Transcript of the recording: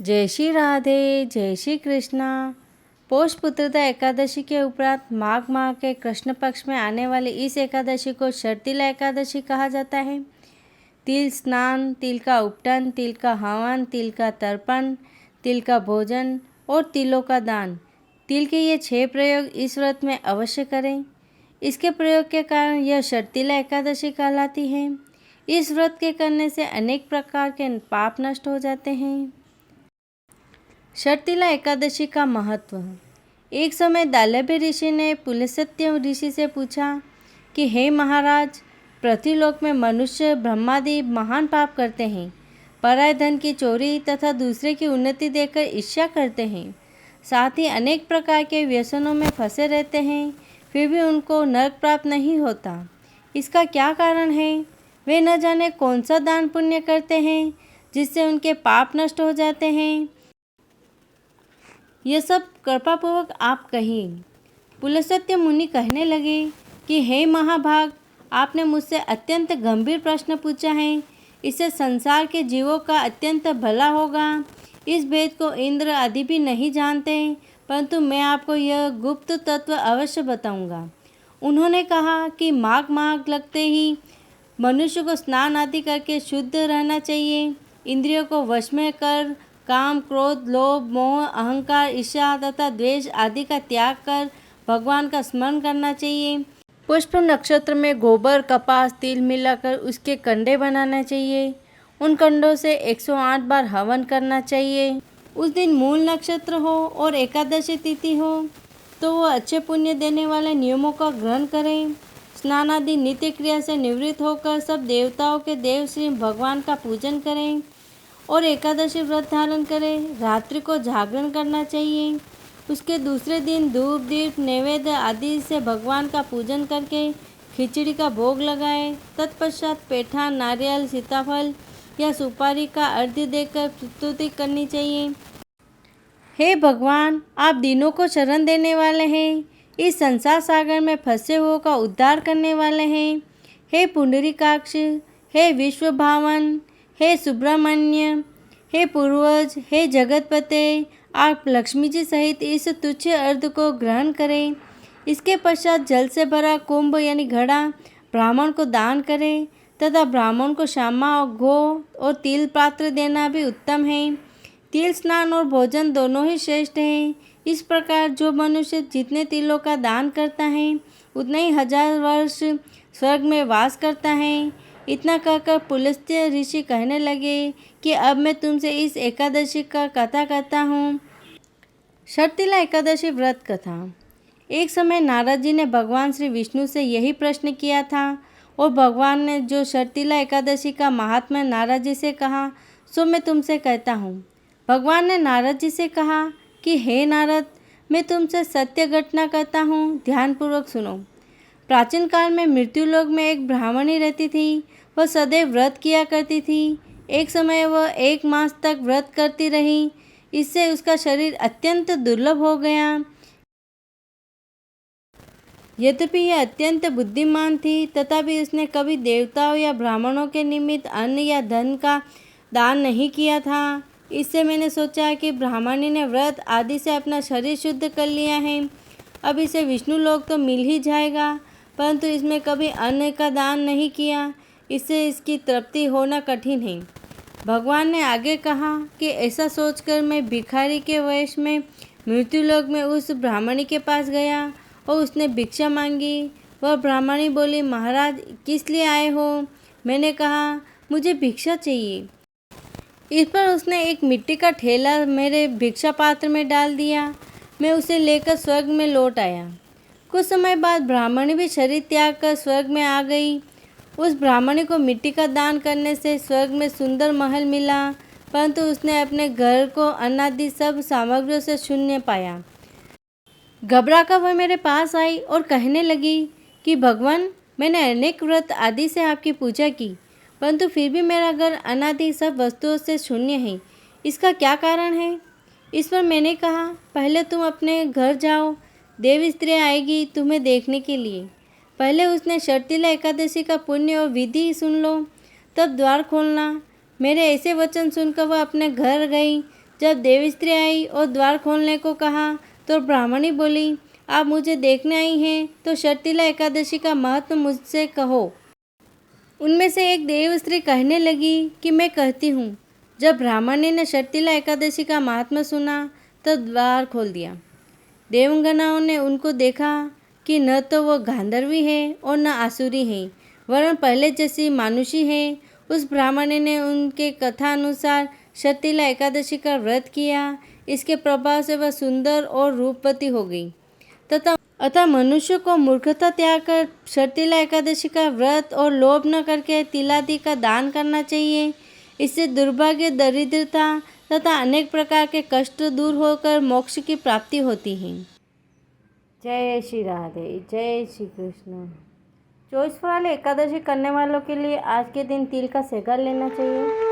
जय श्री राधे, जय श्री कृष्णा। पौष पुत्रदा एकादशी के उपरांत माघ माह के कृष्ण पक्ष में आने वाली इस एकादशी को शर्तिला एकादशी कहा जाता है। तिल स्नान, तिल का उपटन, तिल का हवन, तिल का तर्पण, तिल का भोजन और तिलों का दान, तिल के ये 6 प्रयोग इस व्रत में अवश्य करें। इसके प्रयोग के कारण यह शर्तिला एकादशी कहलाती है। इस व्रत के करने से अनेक प्रकार के पाप नष्ट हो जाते हैं। शर्तिला एकादशी का महत्व। एक समय दाल्यभे ऋषि ने पुलस्त्य ऋषि से पूछा कि हे महाराज, पृथ्वीलोक में मनुष्य ब्रह्मादि महान पाप करते हैं, पराय धन की चोरी तथा दूसरे की उन्नति देखकर ईर्ष्या करते हैं, साथ ही अनेक प्रकार के व्यसनों में फंसे रहते हैं, फिर भी उनको नरक प्राप्त नहीं होता। इसका क्या कारण है? वे न जाने कौन सा दान पुण्य करते हैं जिससे उनके पाप नष्ट हो जाते हैं। यह सब कृपापूर्वक आप कहिए। पुलस्त्य मुनि कहने लगे कि हे महाभाग, आपने मुझसे अत्यंत गंभीर प्रश्न पूछा है। इससे संसार के जीवों का अत्यंत भला होगा। इस भेद को इंद्र आदि भी नहीं जानते, परंतु मैं आपको यह गुप्त तत्व अवश्य बताऊंगा। उन्होंने कहा कि माघ माह लगते ही मनुष्य को स्नान आदि करके शुद्ध रहना चाहिए। इंद्रियों को वश में कर काम, क्रोध, लोभ, मोह, अहंकार, ईर्ष्या तथा द्वेष आदि का त्याग कर भगवान का स्मरण करना चाहिए। पुष्प नक्षत्र में गोबर, कपास, तिल मिलाकर उसके कंडे बनाना चाहिए। उन कंडों से 108 बार हवन करना चाहिए। उस दिन मूल नक्षत्र हो और एकादशी तिथि हो तो वो अच्छे पुण्य देने वाले नियमों का ग्रहण करें। स्नान आदि नित्य क्रिया से निवृत्त होकर सब देवताओं के देव श्री भगवान का पूजन करें और एकादशी व्रत धारण करें। रात्रि को जागरण करना चाहिए। उसके दूसरे दिन धूप, दीप, नैवेद्य आदि से भगवान का पूजन करके खिचड़ी का भोग लगाएं। तत्पश्चात पेठा, नारियल, सीताफल या सुपारी का अर्घ्य देकर स्तुति करनी चाहिए। हे भगवान, आप दीनों को शरण देने वाले हैं, इस संसार सागर में फंसे हुओं का उद्धार करने वाले हैं। हे पुंडरीकाक्ष, हे विश्व भावन, हे सुब्रमण्य, हे पूर्वज, हे जगतपते, आप लक्ष्मी जी सहित इस तुच्छ अर्घ्य को ग्रहण करें। इसके पश्चात जल से भरा कुंभ यानी घड़ा ब्राह्मण को दान करें तथा ब्राह्मण को क्षमा और घो और तिल पात्र देना भी उत्तम है। तिल स्नान और भोजन दोनों ही श्रेष्ठ हैं। इस प्रकार जो मनुष्य जितने तिलों का दान करता है उतना ही 1000 वर्ष स्वर्ग में वास करता है। इतना कहकर पुलस्त्य ऋषि कहने लगे कि अब मैं तुमसे इस एकादशी का कथा करता हूँ। शर्तिला एकादशी व्रत कथा। एक समय नारद जी ने भगवान श्री विष्णु से यही प्रश्न किया था और भगवान ने जो शर्तिला एकादशी का महात्म्य नारद जी से कहा सो मैं तुमसे कहता हूँ। भगवान ने नारद जी से कहा कि हे नारद, मैं तुमसे सत्य घटना कहता हूँ, ध्यानपूर्वक सुनो। प्राचीन काल में मृत्युलोक में एक ब्राह्मणी रहती थी। वह सदैव व्रत किया करती थी। एक समय वह 1 मास तक व्रत करती रही। इससे उसका शरीर अत्यंत दुर्लभ हो गया। यद्यपि यह अत्यंत बुद्धिमान थी तथापि उसने कभी देवताओं या ब्राह्मणों के निमित्त अन्न या धन का दान नहीं किया था। इससे मैंने सोचा कि ब्राह्मणी ने व्रत आदि से अपना शरीर शुद्ध कर लिया है, अब इसे विष्णु लोक तो मिल ही जाएगा, परंतु इसमें कभी अन्न का दान नहीं किया, इससे इसकी तृप्ति होना कठिन है। भगवान ने आगे कहा कि ऐसा सोचकर मैं भिखारी के वेश में मृत्युलोक में उस ब्राह्मणी के पास गया और उसने भिक्षा मांगी। वह ब्राह्मणी बोली, महाराज किस लिए आए हो? मैंने कहा, मुझे भिक्षा चाहिए। इस पर उसने एक मिट्टी का ठेला मेरे भिक्षा पात्र में डाल दिया। मैं उसे लेकर स्वर्ग में लौट आया। कुछ समय बाद ब्राह्मणी भी शरीर त्याग कर स्वर्ग में आ गई। उस ब्राह्मणी को मिट्टी का दान करने से स्वर्ग में सुंदर महल मिला, परंतु उसने अपने घर को अन्नादि सब सामग्रियों से शून्य पाया। घबरा कर वह मेरे पास आई और कहने लगी कि भगवान, मैंने अनेक व्रत आदि से आपकी पूजा की, परंतु फिर भी मेरा घर अनादि सब वस्तुओं से शून्य है। इसका क्या कारण है? इस पर मैंने कहा, पहले तुम अपने घर जाओ, देव स्त्री आएगी तुम्हें देखने के लिए। पहले उसने शर्तिला एकादशी का पुण्य और विधि सुन लो, तब द्वार खोलना। मेरे ऐसे वचन सुनकर वह अपने घर गई। जब देव स्त्री आई और द्वार खोलने को कहा तो ब्राह्मणी बोली, आप मुझे देखने आई हैं तो शर्तिला एकादशी का महत्व मुझसे कहो। उनमें से एक देव स्त्री कहने लगी कि मैं कहती हूँ। जब ब्राह्मणी ने शर्तिला एकादशी का महात्मा सुना तो द्वार खोल दिया। देवगणों ने उनको देखा कि न तो वो गांधर्वी है और न आसुरी है, वरन पहले जैसी मानुषी है। उस ब्राह्मणी ने उनके कथा अनुसार शर्तिला एकादशी का व्रत किया। इसके प्रभाव से वह सुंदर और रूपवती हो गई। अतः मनुष्य को मूर्खता त्याग कर शर्तिला एकादशी का व्रत और लोभ न करके तिलादि का दान करना चाहिए। इससे दुर्भाग्य, दरिद्रता तथा अनेक प्रकार के कष्ट दूर होकर मोक्ष की प्राप्ति होती है। जय श्री राधे, जय श्री कृष्ण। 24 फल एकादशी करने वालों के लिए आज के दिन तिल का सेगा लेना चाहिए।